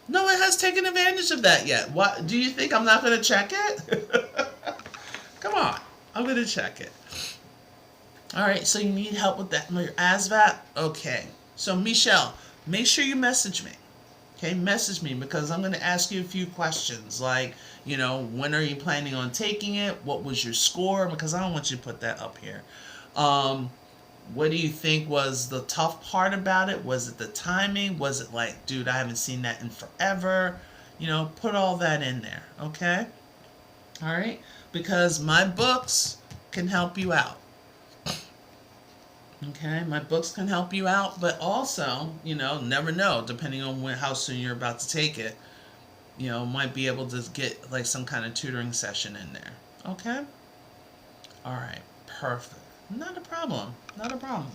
No one has taken advantage of that yet. What do you think I'm not going to check it? Come on, I'm going to check it. All right, so you need help with that, your ASVAB? Okay. So Michelle, make sure you message me. Okay, message me because I'm going to ask you a few questions like, when are you planning on taking it? What was your score? Because I don't want you to put that up here. What do you think was the tough part about it? Was it the timing? Was it like, dude, I haven't seen that in forever? Put all that in there, okay? All right? Because my books can help you out. Okay, my books can help you out, but also, never know, depending on how soon you're about to take it, might be able to get like some kind of tutoring session in there. Okay? All right, perfect. Not a problem. Not a problem.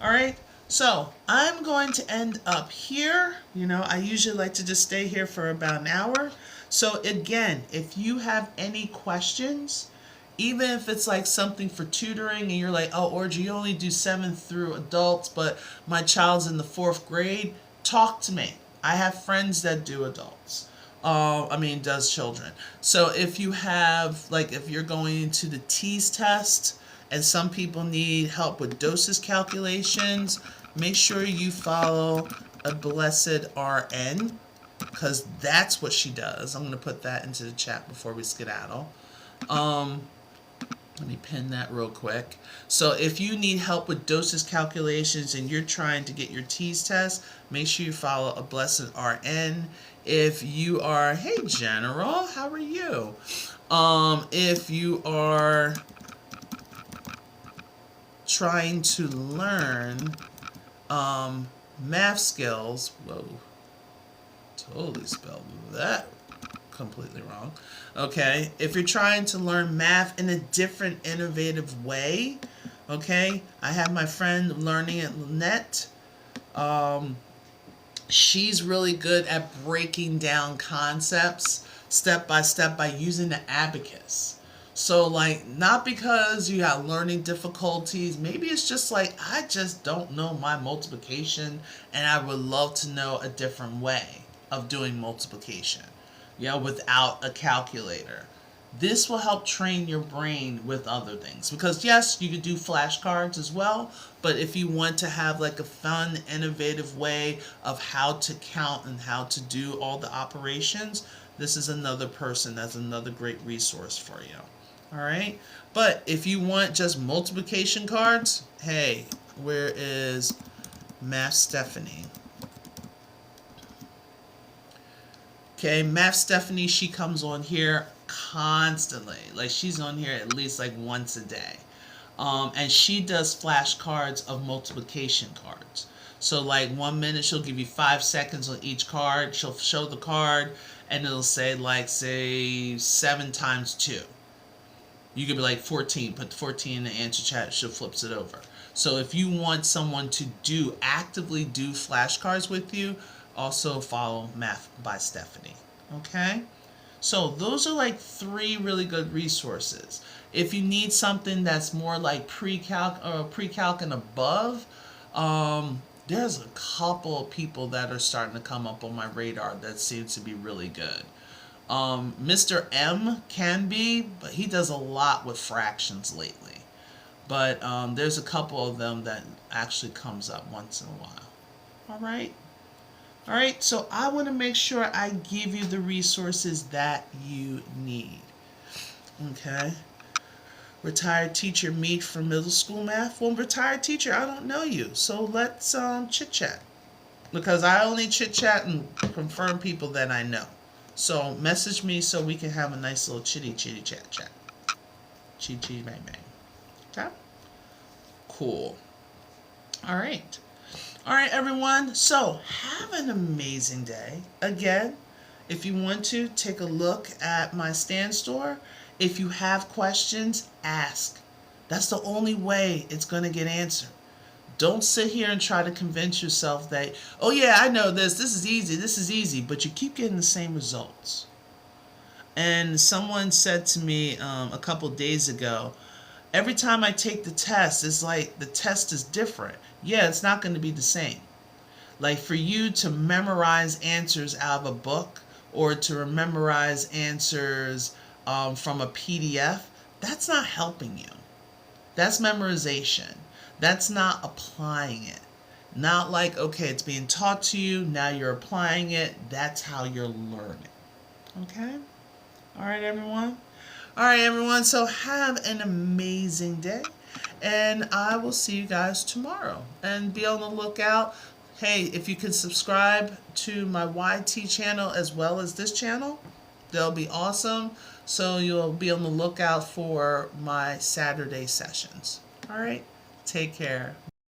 All right, so I'm going to end up here. I usually like to just stay here for about an hour. So again, if you have any questions, even if it's like something for tutoring and you're like, oh, Audrey, you only do 7th through adults, but my child's in the 4th grade, talk to me. I have friends that do adults. Does children. So if you have, if you're going into the TEAS test and some people need help with doses calculations, make sure you follow a blessed RN because that's what she does. I'm going to put that into the chat before we skedaddle. Let me pin that real quick. So if you need help with doses calculations and you're trying to get your TEAS test, make sure you follow a blessed RN. If you are, hey General, how are you? If you are trying to learn math skills, whoa, totally spelled that completely wrong. Okay, if you're trying to learn math in a different, innovative way, okay, I have my friend Learning at Lynette. She's really good at breaking down concepts step by step by using the abacus. So not because you got learning difficulties, maybe it's just I just don't know my multiplication and I would love to know a different way of doing multiplication. Without a calculator. This will help train your brain with other things. Because yes, you could do flashcards as well, but if you want to have a fun, innovative way of how to count and how to do all the operations, this is another person that's another great resource for you. All right? But if you want just multiplication cards, hey, where is Math Stephanie? Okay, Math Stephanie, she comes on here constantly. She's on here at least once a day. And she does flashcards of multiplication cards. So 1 minute she'll give you 5 seconds on each card. She'll show the card and it'll say say 7 times 2. You could be 14, put the 14 in the answer chat, she flips it over. So if you want someone to actively do flashcards with you, also follow Math by Stephanie. Okay? So those are 3 really good resources. If you need something that's more pre-calc or pre-calc and above, there's a couple of people that are starting to come up on my radar that seems to be really good. Mr. M can be, but he does a lot with fractions lately. But there's a couple of them that actually comes up once in a while. All right? All right, so I want to make sure I give you the resources that you need. Okay. Retired teacher meet for middle school math. Well, retired teacher, I don't know you, so let's chit chat because I only chit chat and confirm people that I know. So message me so we can have a nice little chitty chat. Chitty bang bang. Okay. Cool. All right. All right, everyone. So have an amazing day. Again, if you want to, take a look at my stand store. If you have questions, ask. That's the only way it's going to get answered. Don't sit here and try to convince yourself that, oh yeah, I know this is easy, but you keep getting the same results. And someone said to me a couple days ago, every time I take the test, it's like the test is different. Yeah, it's not going to be the same. Like for you to memorize answers out of a book or to memorize answers from a PDF, that's not helping you. That's memorization. That's not applying it. Not like, okay, it's being taught to you, now you're applying it. That's how you're learning. Okay? All right, everyone. All right, everyone. So have an amazing day. And I will see you guys tomorrow. And be on the lookout. Hey, if you can subscribe to my YT channel as well as this channel, they'll be awesome. So you'll be on the lookout for my Saturday sessions. All right. Take care.